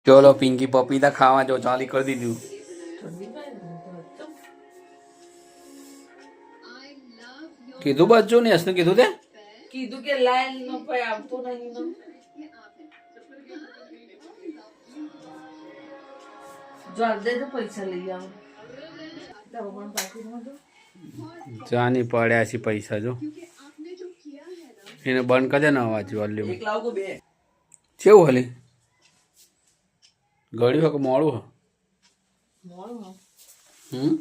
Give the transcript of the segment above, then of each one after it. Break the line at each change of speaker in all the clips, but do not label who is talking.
चलो पिंकी पपीता खावा जो चाली कर दी थी कीधु बच्चों ने हसने कीधु थे
કીધું કે લાઈન નો ભાઈ આવતો નહીં નો જલ્દી તો પૈસા લઈ આવો તારો પણ પાકીટમાં જો
जानी पड़े ऐसी पैसा जो इन्हें बंद कर देना आवाज वॉल्यूम
એક લાવ કો બે
કેવું હલી ગળ્યું હે કે મોડું હે
મોળું
હમ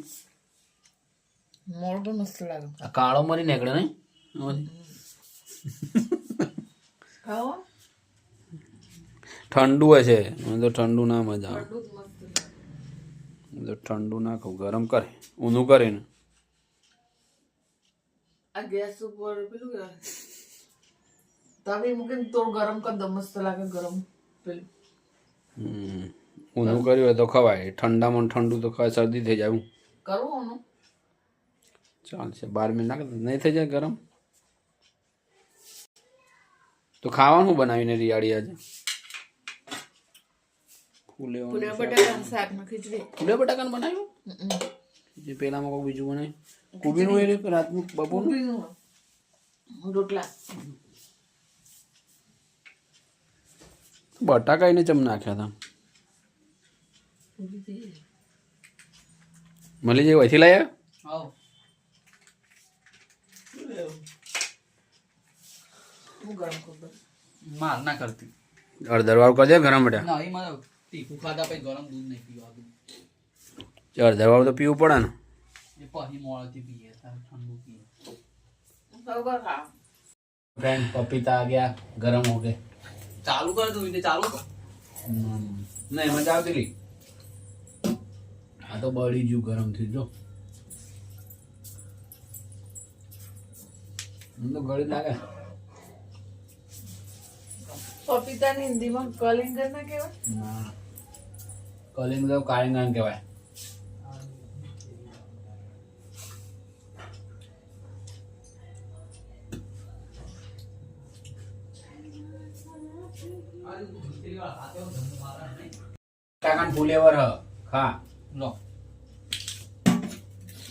તો મસ્ત લાગે
આ કાળો મરી નીકળે નહીં
ખાઓ
ઠંડુ હશે મને તો ઠંડુ ના મજા આવે
ઠંડુ જ મસ્ત લાગે
તો ઠંડુ ના ખાવ ગરમ કરે ઊંધું કરે ને
આ ગેસ ઉપર પેલું તવી મૂકીને તો ગરમ કર દો મસ્ત લાગે ગરમ પેલું
ઊંધું કર્યું હોય તો ખવાય ઠંડામાં ઠંડુ તો ખવાય શરદી થઈ જાય
કરવું ને
ચાલશે 12 મિનિટ નાખે નહીં થઈ જાય ગરમ તો ખાવાનું બનાવીને રિયાળી આજે ફૂલે
બટાકાનું શાક ને ખીચડી
ફૂલે બટાકાનું બનાવ્યું જે પેલામાં કોઈ બીજું બનાવ્યું કોબીનું એ રાતનું બપોરનું
રોટલા
બટાકા એને ચમ નાખ્યા હતા મળી જાય વહીથી લાયા
આવ હું ગરમ કર
માર ના કરતી
અડધર વાળું કરજે ગરમ બટા
ના એ મારે તીખું ખાધા પછી ગરમ દૂધ નહીં પીવાનું
અડધર વાળું તો પીવું પડે ને
એ પછી મોડેથી પીએ તારે ઠંડુ પીએ
સૌગર ખા
फ्रेंड पपीता आ गया गरम हो गए
ચાલુ કર તું એને ચાલુ કર
नहीं मजा આવતી લી આ તો બળી જ્યું ગરમ થઈ જો તો ગળી લાગે
પપીતાની હિન્દીમાં કલિંગર ના કહેવાય
ના કલિંગ તો કાળીંગણ કહેવાય બટાકાન ફુલેવર હ ખા
લો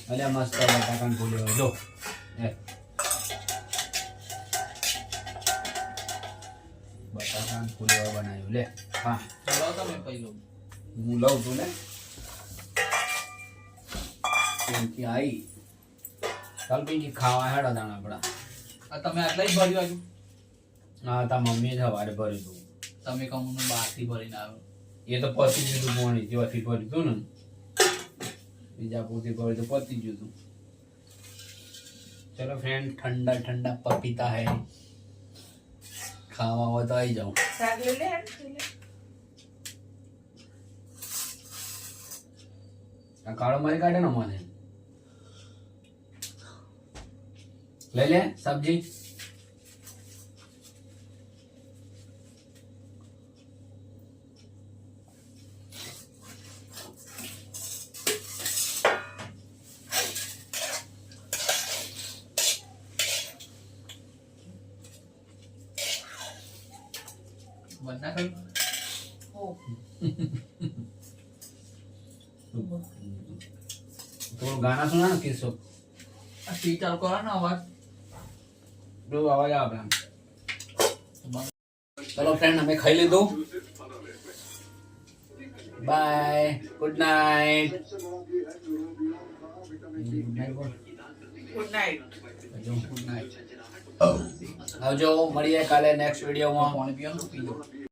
અલ્યા મસ્ત બટાકાન ફુલેવર જો એ બટાકાન ફુલેવર બનાવ્યું લે હા
ચલો તમે પહેલો
હું લઉં છું ને પિંકી આવી ચાલ પિંકી ખાવા હેડા દાણા આપણા
આ તમે આટલા જ ભર્યું આજુ
હા તા મમ્મીએ સવારે ભર્યું હતું
તમે કમનું બહારથી ભરીને આવ્યો
એ તો પતી ગયું હતું પાણી જેવાથી ભર્યું હતું ને બીજા પોતી ભર્યું તો પતી ગયું હતું ચલો ફ્રેન્ડ ઠંડા ઠંડા પપીતા હૈ ખાવા હોય તો આવી જાઉં
શાક લઈ લે
આ કાળો મારી કાઢે ને મને લઈ લે સબ્જી
બંધ ના કર્યું
થોડું ગાના સુના ને કિસ્સો
આ ટી ચાલુ કરો ને અવાજ
દો અવાજ આવે આમ ચલો ફ્રેન્ડ અમે ખાઈ લીધું bye good night
good night
આવજો મળીએ કાલે નેક્સ્ટ વિડીયોમાં
પાણી પીવાનું પી લો